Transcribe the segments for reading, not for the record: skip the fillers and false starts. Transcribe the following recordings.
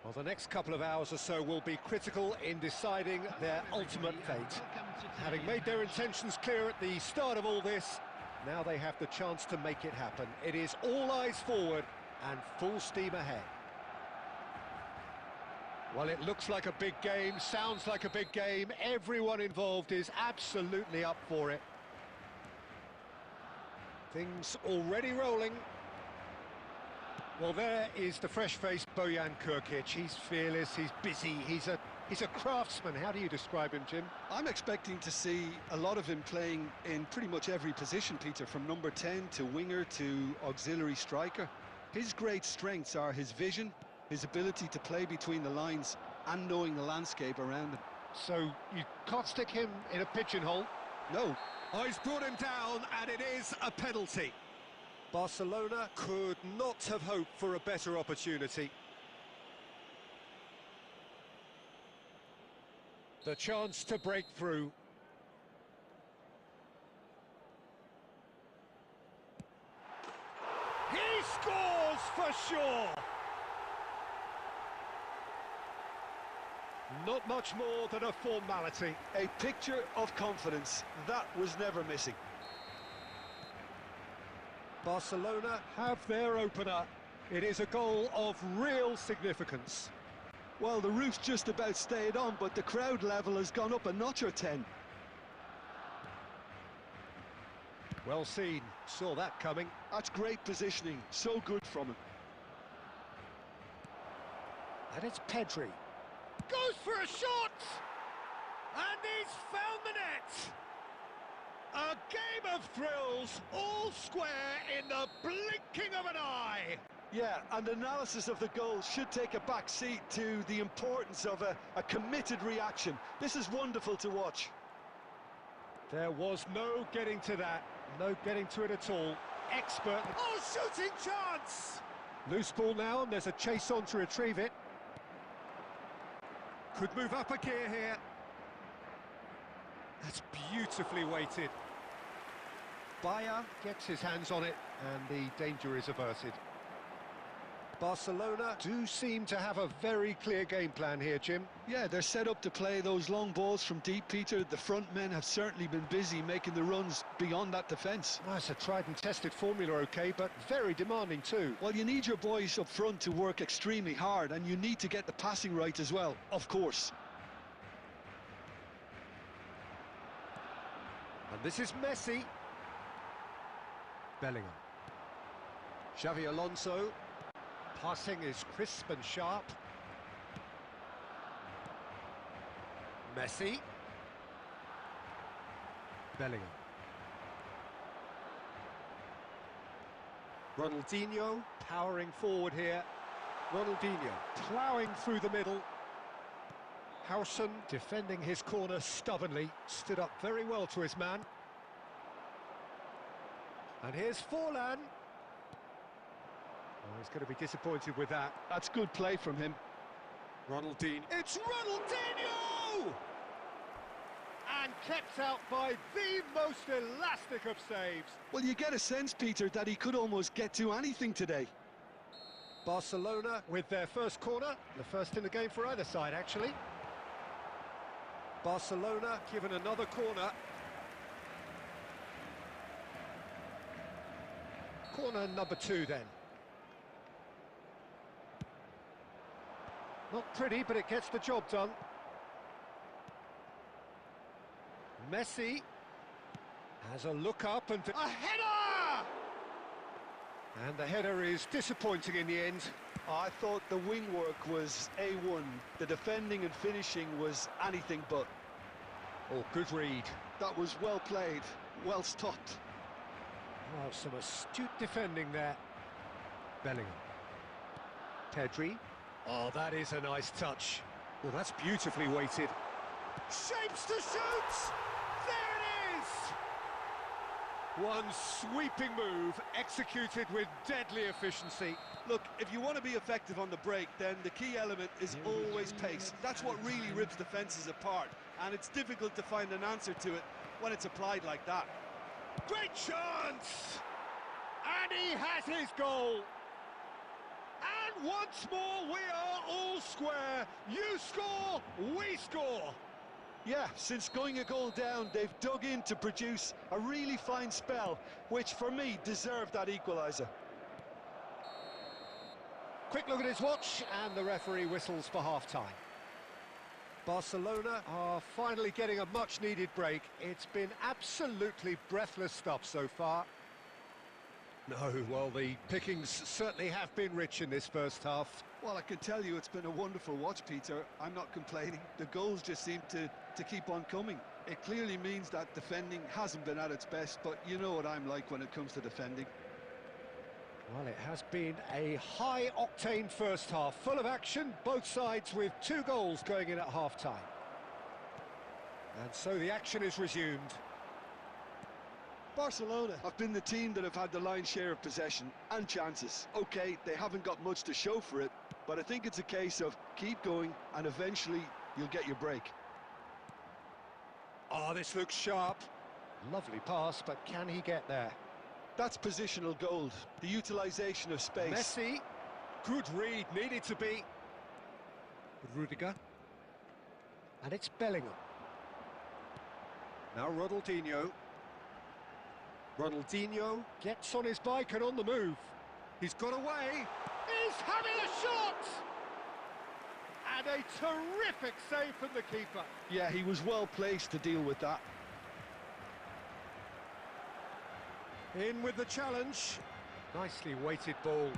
Well, the next couple of hours or so will be critical in deciding their ultimate fate. Having made their intentions clear at the start of all this, now they have the chance to make it happen. It is all eyes forward and full steam ahead. Well, it looks like a big game, sounds like a big game. Everyone involved is absolutely up for it. Things already rolling. Well, there is the fresh-faced Bojan Krkic. He's fearless, he's busy, he's a craftsman. How do you describe him, Jim? I'm expecting to see a lot of him playing in pretty much every position, Peter, from number 10 to winger to auxiliary striker. His great strengths are his vision, his ability to play between the lines and knowing the landscape around him. So you can't stick him in a pigeonhole? No. Oh, he's brought him down, and it is a penalty. Barcelona could not have hoped for a better opportunity. The chance to break through. He scores for sure! Not much more than a formality. A picture of confidence that was never missing. Barcelona have their opener. It is a goal of real significance. Well, the roof's just about stayed on, but the crowd level has gone up a notch or 10. Well seen, saw that coming. That's great positioning, so good from him. And it's Pedri. Goes for a shot! And he's found the net! A game of thrills, all square in the blinking of an eye! Yeah, and analysis of the goal should take a back seat to the importance of a committed reaction. This is wonderful to watch. There was no getting to that, no getting to it at all. Expert. Oh, shooting chance! Loose ball now, and there's a chase on to retrieve it. Could move up a gear here. That's beautifully weighted. Bayer gets his hands on it, and the danger is averted. Barcelona do seem to have a very clear game plan here, Jim. Yeah, they're set up to play those long balls from deep, Peter. The front men have certainly been busy making the runs beyond that defence. Well, it's a tried and tested formula, OK, but very demanding too. Well, you need your boys up front to work extremely hard, and you need to get the passing right as well, of course. And this is Messi. Bellingham. Xavi Alonso. Passing is crisp and sharp. Messi. Bellingham. Ronaldinho powering forward here. Ronaldinho ploughing through the middle. Howson defending his corner stubbornly, stood up very well to his man. And here's Forlan. Oh, he's going to be disappointed with that. That's good play from him. Ronaldinho. It's Ronaldinho! And kept out by the most elastic of saves. Well, you get a sense, Peter, that he could almost get to anything today. Barcelona with their first corner, the first in the game for either side, actually. Barcelona given another corner. Corner number 2 then. Not pretty, but it gets the job done. Messi has a look up and... a header! And the header is disappointing in the end. I thought the wing work was A1. The defending and finishing was anything but. Oh, good read. That was well played, well stopped. Oh, some astute defending there. Bellingham. Pedri. Oh, that is a nice touch. Well, that's beautifully weighted. Shapes to shoot! There it is! One sweeping move, executed with deadly efficiency. Look, if you want to be effective on the break, then the key element is always pace. That's what really rips defences apart, and it's difficult to find an answer to it when it's applied like that. Great chance! And he has his goal! And once more, we are all square. You score, we score. Yeah, since going a goal down, they've dug in to produce a really fine spell, which for me deserved that equaliser. Quick look at his watch, and the referee whistles for half-time. Barcelona are finally getting a much-needed break. It's been absolutely breathless stuff so far. No, well, the pickings certainly have been rich in this first half. Well, I can tell you it's been a wonderful watch, Peter. I'm not complaining. The goals just seem to keep on coming. It clearly means that defending hasn't been at its best, but you know what I'm like when it comes to defending. Well, it has been a high-octane first half, full of action, both sides with 2 goals going in at half-time. And so the action is resumed. Barcelona have been the team that have had the lion's share of possession and chances. OK, they haven't got much to show for it, but I think it's a case of keep going and eventually you'll get your break. Oh, this looks sharp. Lovely pass, but can he get there? That's positional gold, the utilisation of space. Messi, good read, needed to be. Rudiger. And it's Bellingham. Now Ronaldinho. Ronaldinho gets on his bike and on the move. He's got away. He's having a shot! And a terrific save from the keeper. Yeah, he was well placed to deal with that. In with the challenge. Nicely weighted ball.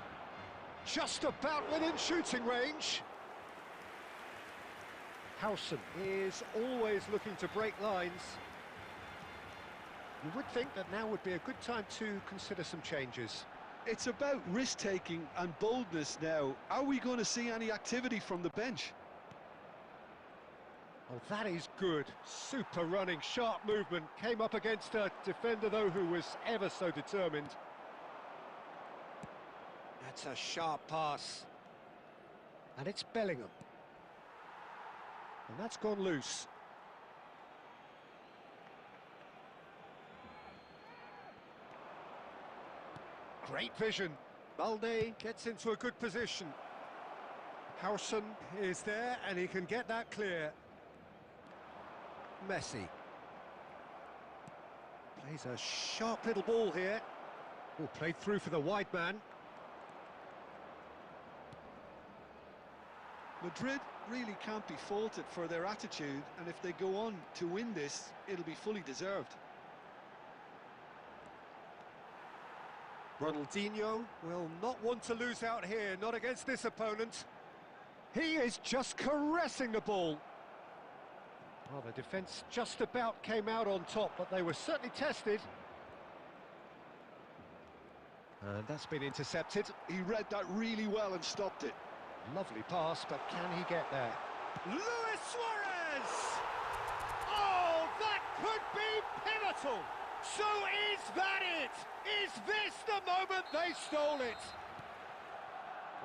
Just about within shooting range. Howson is always looking to break lines. You would think that now would be a good time to consider some changes. It's about risk-taking and boldness now. Are we going to see any activity from the bench? Oh, that is good. Super running, sharp movement. Came up against a defender, though, who was ever so determined. That's a sharp pass. And it's Bellingham. And that's gone loose. Great vision. Balde gets into a good position. Howson is there, and he can get that clear. Messi. Plays a sharp little ball here. Oh, played through for the wide man. Madrid really can't be faulted for their attitude, and if they go on to win this, it'll be fully deserved. Ronaldinho will not want to lose out here, not against this opponent. He is just caressing the ball. Well, the defence just about came out on top, but they were certainly tested. And that's been intercepted. He read that really well and stopped it. Lovely pass, but can he get there? Luis Suarez! Oh, that could be pivotal! So is that it? Is this the moment they stole it?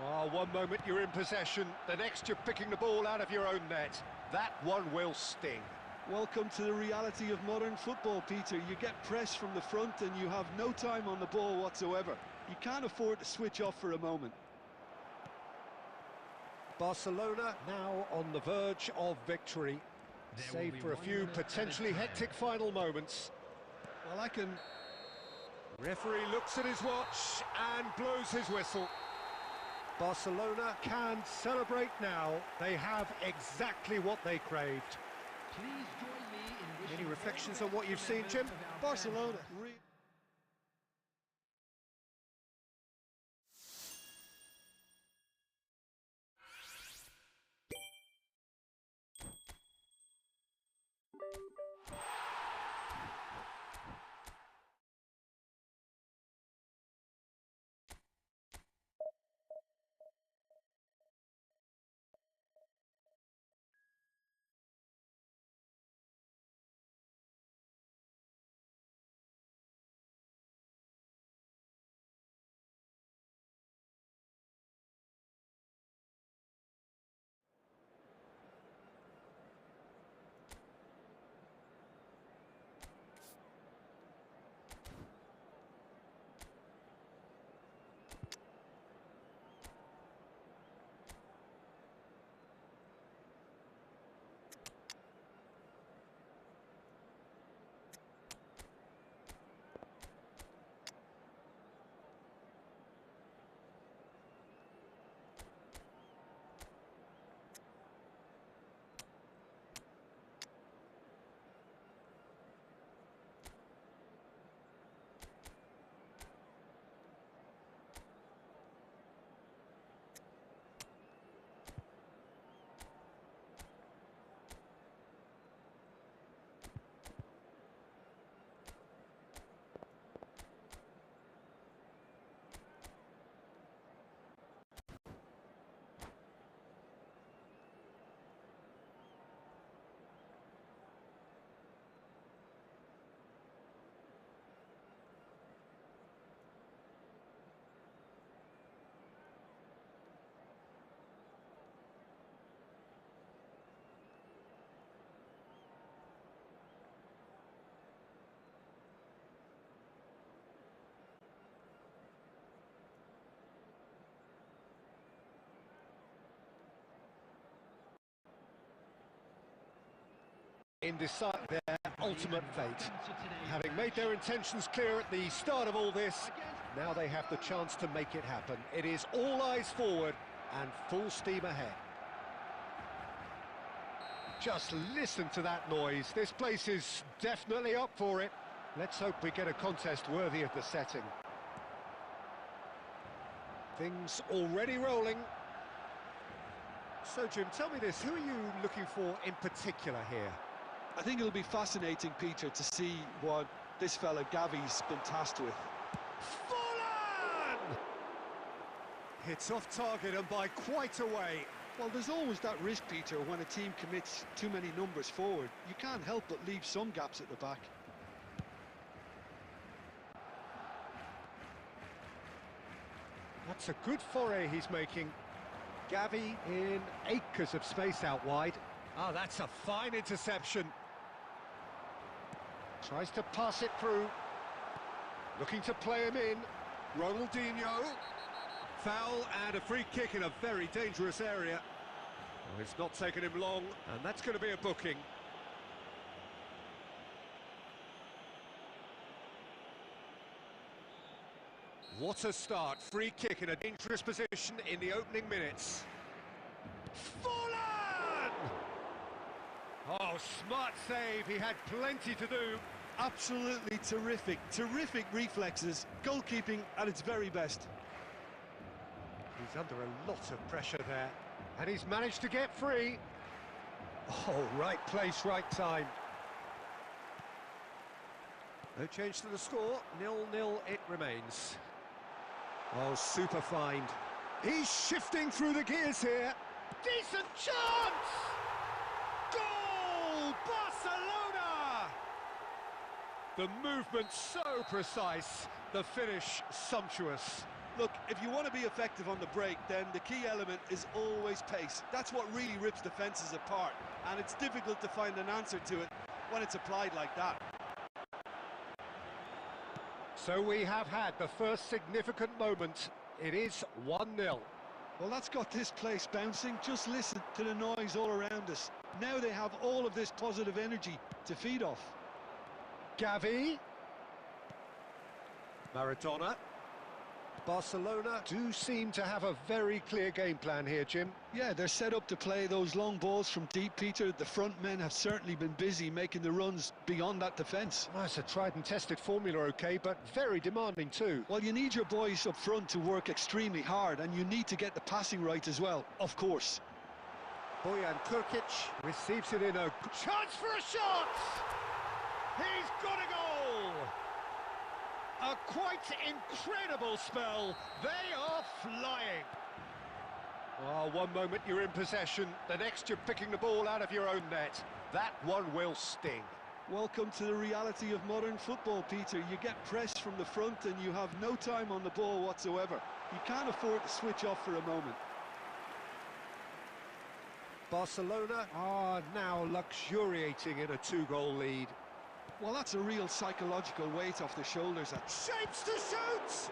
Oh, one moment you're in possession, the next you're picking the ball out of your own net. That one will sting. Welcome to the reality of modern football, Peter. You get pressed from the front and you have no time on the ball whatsoever. You can't afford to switch off for a moment. Barcelona now on the verge of victory. Save for a few potentially hectic final moments. Well, I can... Referee looks at his watch and blows his whistle. Barcelona can celebrate now. They have exactly what they craved. Please join me in Any reflections on what you've seen, Jim? Barcelona... in deciding their ultimate fate. Having made their intentions clear at the start of all this, now they have the chance to make it happen. It is all eyes forward and full steam ahead. Just listen to that noise. This place is definitely up for it. Let's hope we get a contest worthy of the setting. Things already rolling. So, Jim, tell me this, who are you looking for in particular here? I think it'll be fascinating, Peter, to see what this fella Gavi's been tasked with. Forlan! Hits off target and by quite a way. Well, there's always that risk, Peter, when a team commits too many numbers forward. You can't help but leave some gaps at the back. That's a good foray he's making. Gavi in acres of space out wide. Oh, that's a fine interception. Tries to pass it through. Looking to play him in. Ronaldinho. Foul and a free kick in a very dangerous area. Oh, it's not taken him long, and that's going to be a booking. What a start. Free kick in a dangerous position in the opening minutes. Forlan! Oh, smart save. He had plenty to do. Absolutely terrific. Terrific reflexes. Goalkeeping at its very best. He's under a lot of pressure there. And he's managed to get free. Oh, right place, right time. No change to the score. 0-0 it remains. Oh, super find. He's shifting through the gears here. Decent chance! Goal! Barcelona! The movement so precise, the finish sumptuous. Look, if you want to be effective on the break, then the key element is always pace. That's what really rips defences apart, and it's difficult to find an answer to it when it's applied like that. So we have had the first significant moment. It is 1-0. Well, that's got this place bouncing. Just listen to the noise all around us. Now they have all of this positive energy to feed off. Gavi. Maradona. Barcelona do seem to have a very clear game plan here, Jim. Yeah, they're set up to play those long balls from deep, Peter. The front men have certainly been busy making the runs beyond that defence. Well, it's a tried and tested formula, OK, but very demanding too. Well, you need your boys up front to work extremely hard, and you need to get the passing right as well, of course. Bojan Krkic receives it in a chance for a shot! He's got a goal! A quite incredible spell. They are flying. Oh, one moment you're in possession, the next you're picking the ball out of your own net. That one will sting. Welcome to the reality of modern football, Peter. You get pressed from the front and you have no time on the ball whatsoever. You can't afford to switch off for a moment. Barcelona are now luxuriating in a two-goal lead. Well, that's a real psychological weight off the shoulders. Shapes to shoot!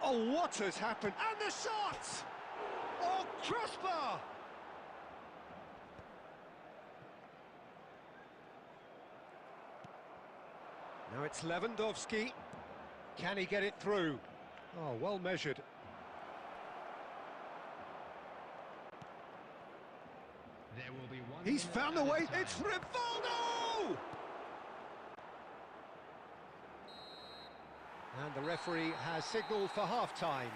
Oh, what has happened? And the shot! Oh, crossbar! Now it's Lewandowski. Can he get it through? Oh, well measured. There will be one. He's found a way. It's Rivaldo! And the referee has signalled for half-time.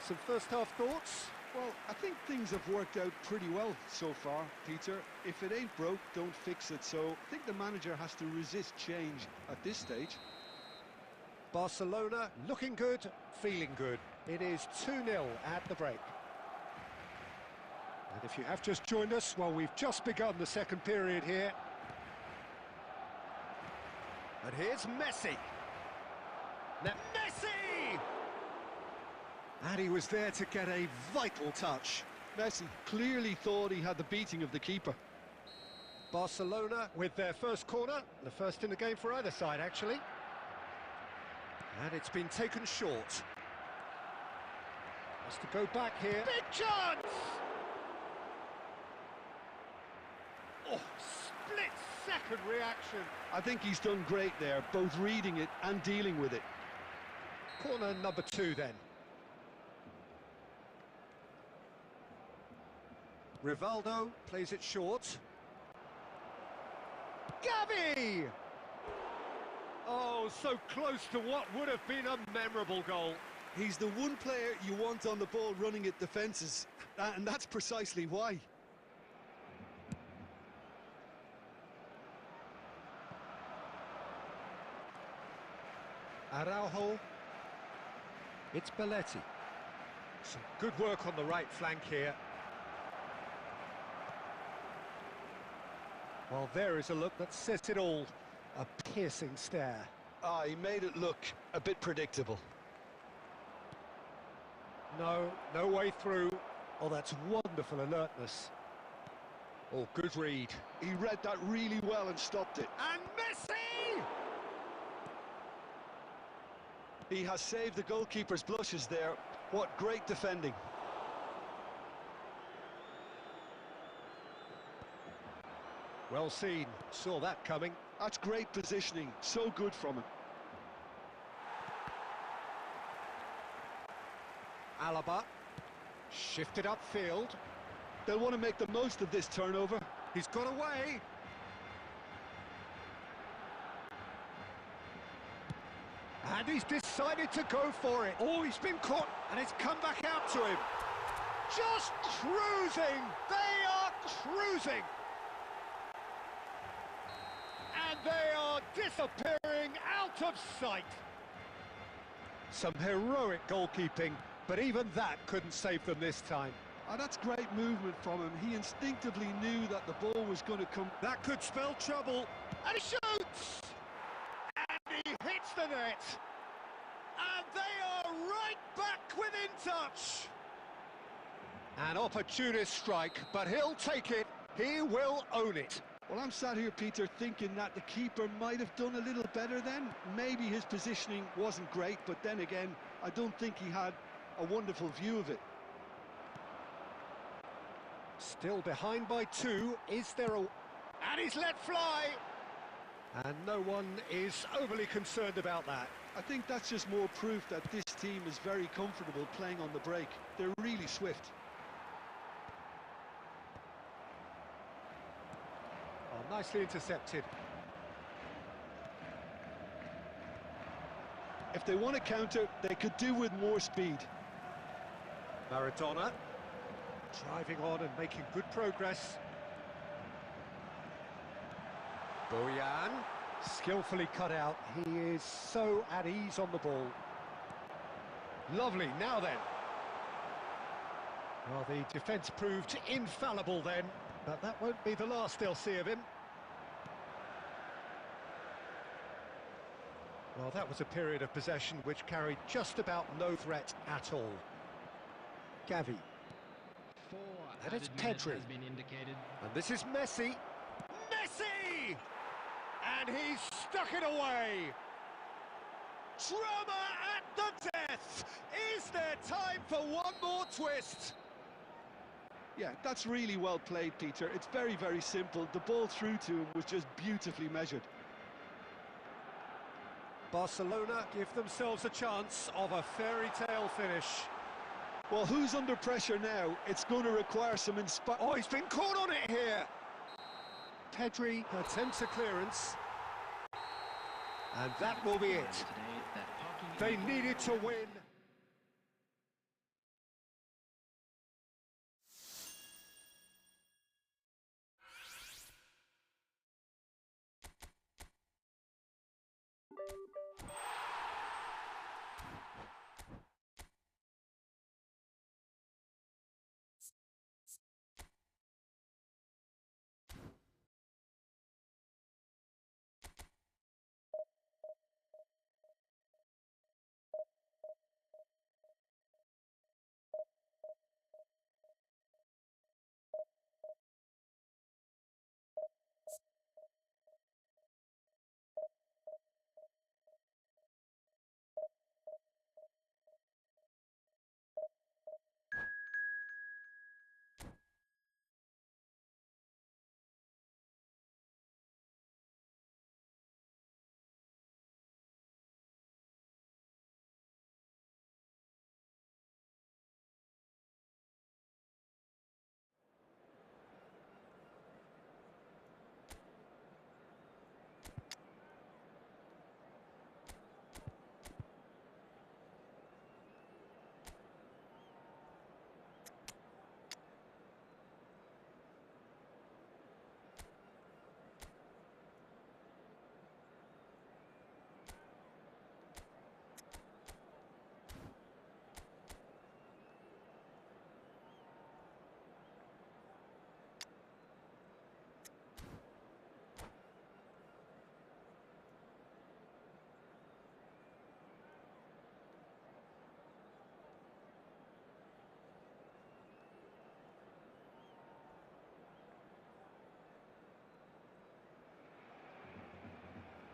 Some first-half thoughts? Well, I think things have worked out pretty well so far, Peter. If it ain't broke, don't fix it. So I think the manager has to resist change at this stage. Barcelona looking good, feeling good. It is 2-0 at the break. And if you have just joined us, well, we've just begun the second period here. And here's Messi. Now, Messi! And he was there to get a vital touch. Messi clearly thought he had the beating of the keeper. Barcelona with their first corner, the first in the game for either side, actually. And it's been taken short. Has to go back here. Big chance! second reaction. I think he's done great there, both reading it and dealing with it. Corner number 2 then. Rivaldo plays it short. Gavi! Oh, so close to what would have been a memorable goal. He's the one player you want on the ball running at defences, and that's precisely why. Araujo. It's Belletti. Some good work on the right flank here. Well, there is a look that says it all. A piercing stare. Ah, he made it look a bit predictable. No way through. Oh, that's wonderful alertness. Oh, good read. He read that really well and stopped it. And Messi! He has saved the goalkeeper's blushes there. What great defending. Well seen. Saw that coming. That's great positioning. So good from him. Alaba. Shifted upfield. They'll want to make the most of this turnover. He's got away. And he's decided to go for it. Oh, he's been caught, and it's come back out to him. Just cruising. They are cruising. And they are disappearing out of sight. Some heroic goalkeeping, but even that couldn't save them this time. Oh, that's great movement from him. He instinctively knew that the ball was going to come. That could spell trouble. And he shoots! And he hits the net. And they are right back within touch. An opportunist strike, but he'll take it. He will own it. Well, I'm sat here, Peter, thinking that the keeper might have done a little better then. Maybe his positioning wasn't great, but then again, I don't think he had a wonderful view of it. Still behind by 2. Is there a... And he's let fly! And no one is overly concerned about that. I think that's just more proof that this team is very comfortable playing on the break. They're really swift. Oh, nicely intercepted. If they want to counter, they could do with more speed. Maradona driving on and making good progress. Bojan skillfully cut out. He is so at ease on the ball. Lovely, now then. Well, the defence proved infallible then, but that won't be the last they'll see of him. Well, that was a period of possession which carried just about no threat at all. Gavi. And it's Pedri. And this is Messi. Messi! And he's stuck it away. Drama at the death. Is there time for one more twist? Yeah, that's really well played, Peter. It's very, very simple. The ball through to him was just beautifully measured. Barcelona give themselves a chance of a fairy tale finish. Well, who's under pressure now? It's going to require some Oh, he's been caught on it here. Pedri attempts a clearance. And that will be it. They needed to win.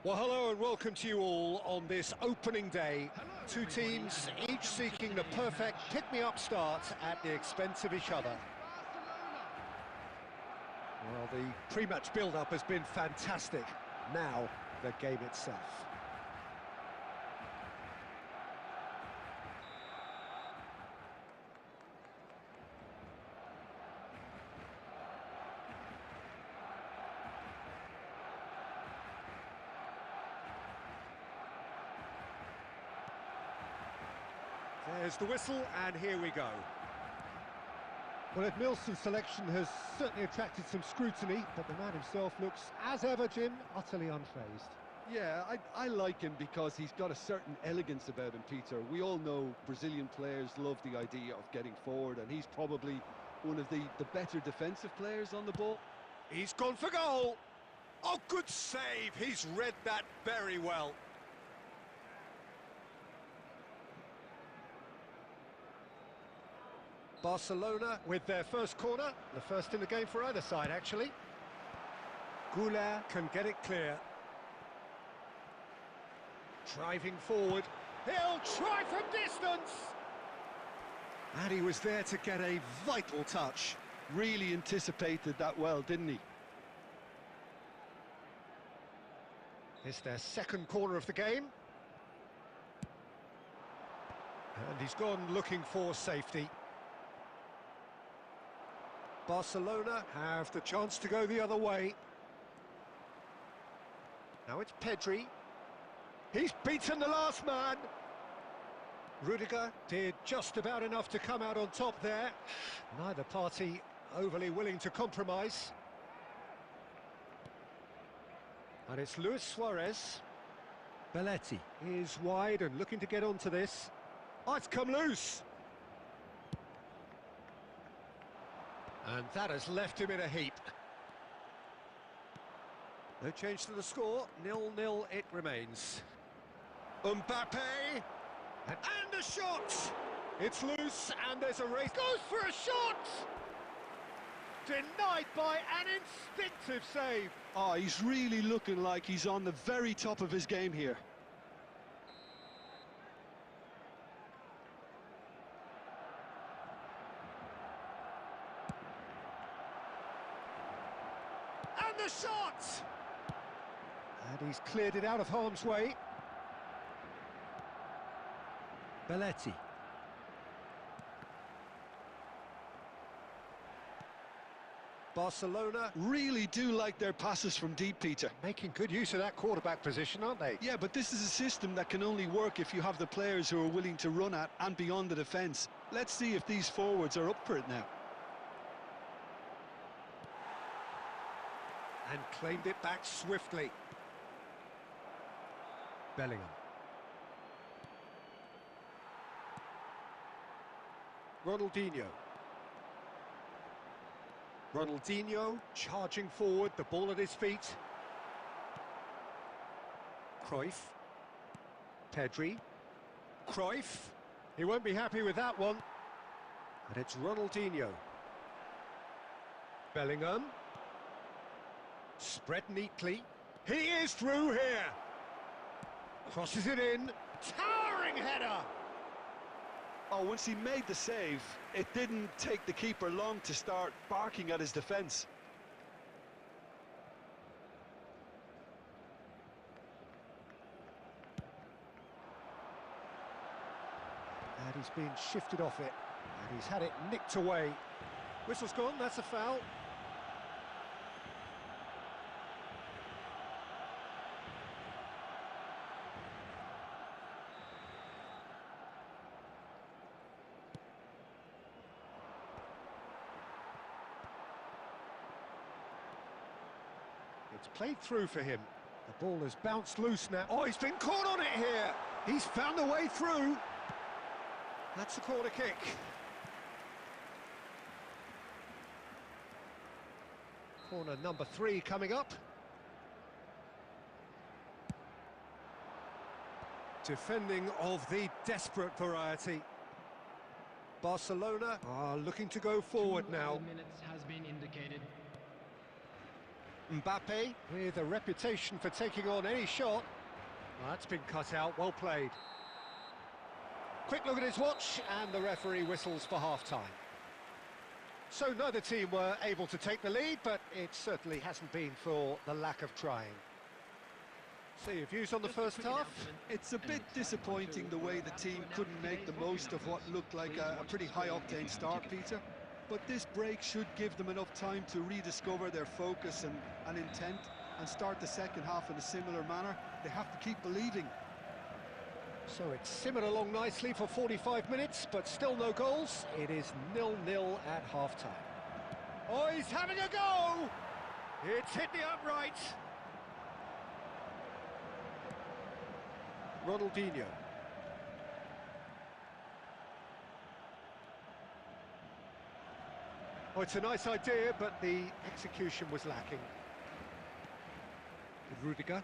Well, hello and welcome to you all on this opening day. Two teams, each seeking the perfect pick-me-up start at the expense of each other. Well, the pre-match build-up has been fantastic. Now, the game itself. There's the whistle, and here we go. Well, Edmilson's selection has certainly attracted some scrutiny, but the man himself looks, as ever, Jim, utterly unfazed. Yeah, I like him because he's got a certain elegance about him, Peter. We all know Brazilian players love the idea of getting forward, and he's probably one of the better defensive players on the ball. He's gone for goal! Oh, good save! He's read that very well. Barcelona with their first corner, the first in the game for either side, actually. Goulart can get it clear. Driving forward, he'll try from distance! And he was there to get a vital touch. Really anticipated that well, didn't he? It's their second corner of the game. And he's gone looking for safety. Barcelona have the chance to go the other way. Now it's Pedri. He's beaten the last man. Rudiger did just about enough to come out on top there. Neither party overly willing to compromise. And it's Luis Suarez. Belletti is wide and looking to get onto this. Oh, it's come loose. And that has left him in a heap. No change to the score, 0-0 it remains. Mbappe, and a shot! It's loose, and there's a race. Goes for a shot! Denied by an instinctive save. Oh, he's really looking like he's on the very top of his game here. And the shot! And he's cleared it out of harm's way. Belletti. Barcelona Really do like their passes from deep, Peter. making good use of that quarterback position, aren't they? Yeah, but this is a system that can only work if you have the players who are willing to run at and beyond the defence. Let's see if these forwards are up for it now. And claimed it back swiftly. Bellingham. Ronaldinho. Ronaldinho charging forward, the ball at his feet. Cruyff. Pedri. Cruyff. He won't be happy with that one. And it's Ronaldinho. Bellingham. Spread neatly. He is through here. Crosses it in. Towering header. Oh, once he made the save, it didn't take the keeper long to start barking at his defence. And he's been shifted off it. And he's had it nicked away. Whistle's gone, that's a foul. It's played through for him. The ball has bounced loose now. Oh, he's been caught on it here. He's found a way through. That's a corner kick. Corner number 3 coming up. Defending of the desperate variety. Barcelona are looking to go forward now. Minutes has been indicated. Mbappe, with a reputation for taking on any shot. Well, that's been cut out, well played. Quick look at his watch, and the referee whistles for half-time. So neither team were able to take the lead, but it certainly hasn't been for the lack of trying. So your views on the first half? It's a bit disappointing the way the team couldn't make the most of what looked like a pretty high-octane start, Peter. But this break should give them enough time to rediscover their focus and intent and start the second half in a similar manner. They have to keep believing. So it's simmered along nicely for 45 minutes, but still no goals. It is 0-0 at half-time. Oh, he's having a go! It's hit the upright. Ronaldinho. Oh, it's a nice idea, but the execution was lacking. Rudiger.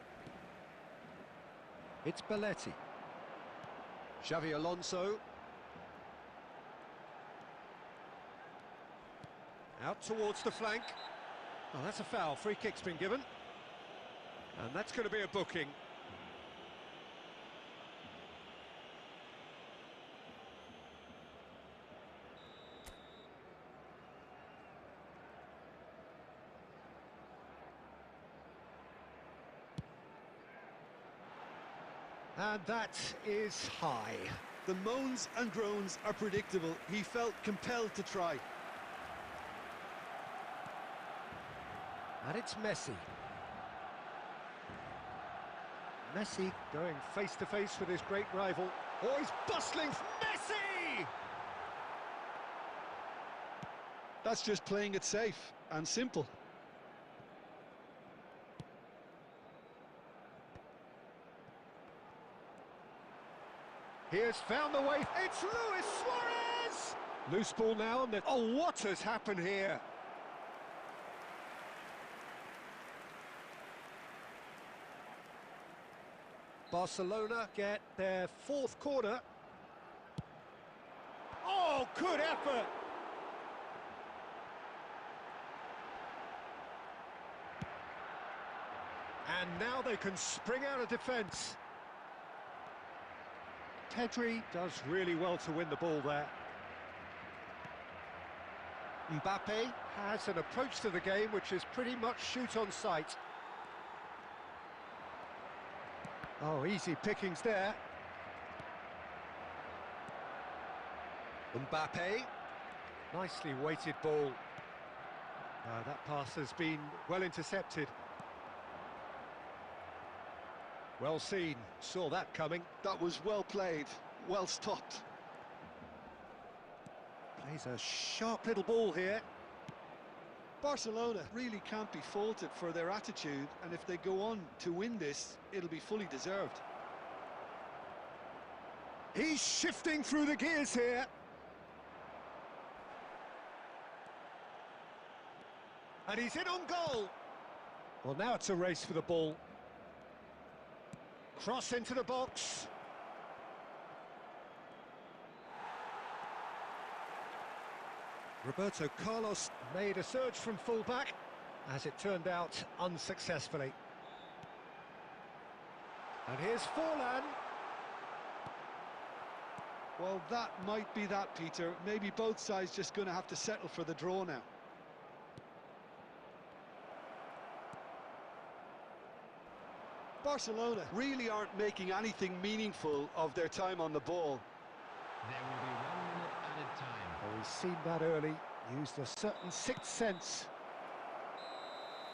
It's Belletti. Xavi Alonso. Out towards the flank. Oh, that's a foul. Free kick's been given. And that's going to be a booking. And that is high. The moans and groans are predictable. He felt compelled to try. And it's Messi. Messi going face-to-face with his great rival. Oh, he's bustling! Messi! That's just playing it safe and simple. He has found the way. It's Luis Suarez! Loose ball now. And oh, what has happened here? Barcelona get their fourth corner. Oh, good effort! And now they can spring out of defence. Pedri does really well to win the ball there. Mbappe has an approach to the game which is pretty much shoot on sight. Oh, easy pickings there. Mbappe. Nicely weighted ball. That pass has been well intercepted. Well seen, saw that coming. That was well played, well stopped. Plays a sharp little ball here. Barcelona really can't be faulted for their attitude, and if they go on to win this, it'll be fully deserved. He's shifting through the gears here. And he's in on goal. Well, now it's a race for the ball. Cross into the box. Roberto Carlos made a surge from full-back, as it turned out unsuccessfully. And here's Forlan. Well, that might be that, Peter. Maybe both sides just going to have to settle for the draw now. Barcelona really aren't making anything meaningful of their time on the ball. There will be 1 minute added time. Oh, he's seen that early, used a certain sixth sense.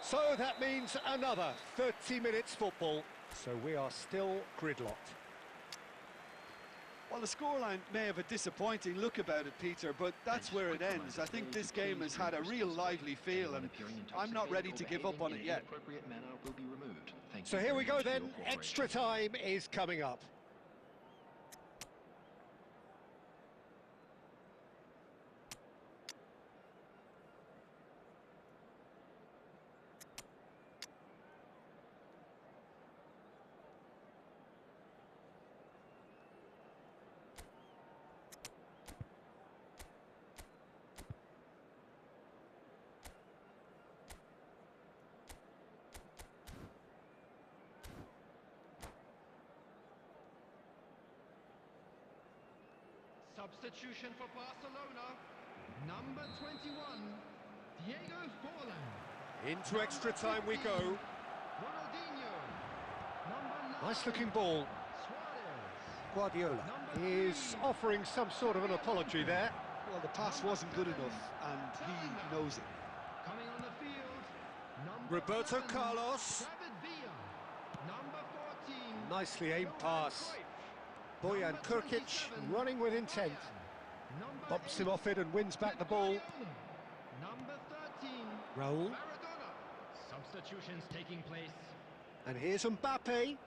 So that means another 30 minutes football. So we are still gridlocked. Well, the scoreline may have a disappointing look about it, Peter, but that's where it ends. I think this game has had a real lively feel, and I'm not ready to give up on it yet. So here we go then, extra time is coming up. Substitution for Barcelona. Number 21, Diego Forlan. Into extra time we go. Ronaldinho. Number 9, Nice looking ball. Suarez. Guardiola is offering some sort of an apology there. Well, the pass wasn't good enough, and he knows it. Coming on the field, number Roberto 11, Carlos. David Villa. Number 14, Nicely aimed Johan pass. Cruyff. Bojan Number Krkic 27, running with intent. Number Bumps 8, him off it and wins back the ball. Number 13, Raul. Maradona. Substitutions taking place. And here's Mbappe.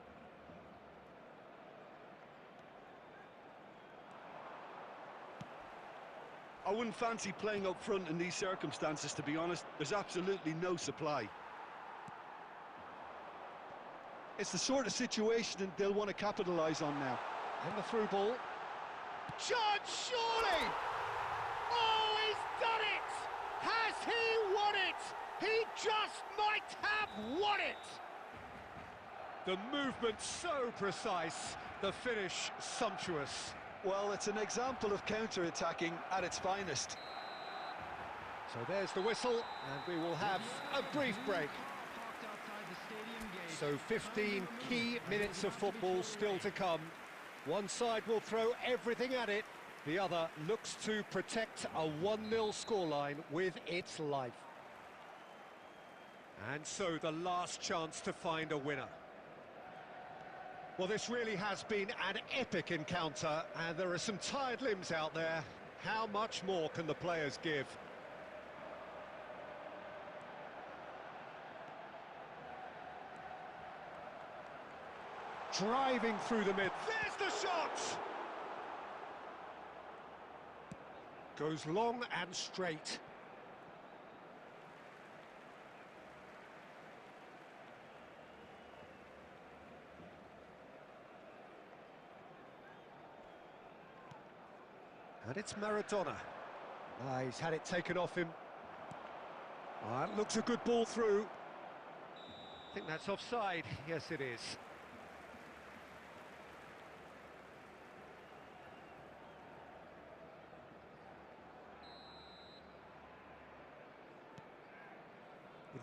I wouldn't fancy playing up front in these circumstances, to be honest. There's absolutely no supply. It's the sort of situation they'll want to capitalise on now. And the through ball. Chance, surely! Oh, he's done it! Has he won it? He just might have won it! The movement so precise, the finish sumptuous. Well, it's an example of counter-attacking at its finest. So there's the whistle, and we will have a brief break. Parked outside the stadium gate. So 15 key minutes of football still to come. One side will throw everything at it, the other looks to protect a 1-0 scoreline with its life. And so the last chance to find a winner. Well, this really has been an epic encounter, and there are some tired limbs out there. How much more can the players give? Driving through the mid. There's the shot! Goes long and straight. And it's Maradona. He's had it taken off him. That looks a good ball through. I think that's offside. Yes, it is.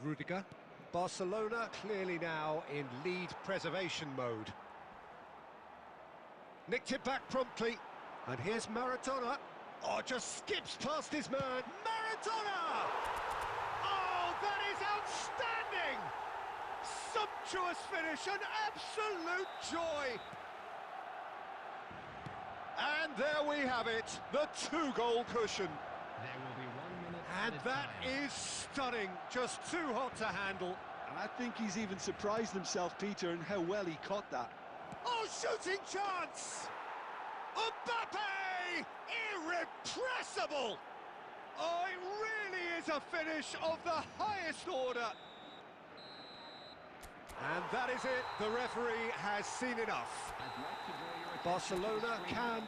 Rudiger. Barcelona clearly now in lead preservation mode. Nicked it back promptly. And here's Maradona. Oh, just skips past his man. Maradona! Oh, that is outstanding! Sumptuous finish, an absolute joy! And there we have it, the 2-goal cushion. There will be 1 minute And added that time. is stunning, just too hot to handle. And I think he's even surprised himself, Peter, in how well he caught that. Oh, shooting chance! Mbappe! Irrepressible! Oh, it really is a finish of the highest order. And that is it. The referee has seen enough. I'd like to draw your attention to the Barcelona screen. can...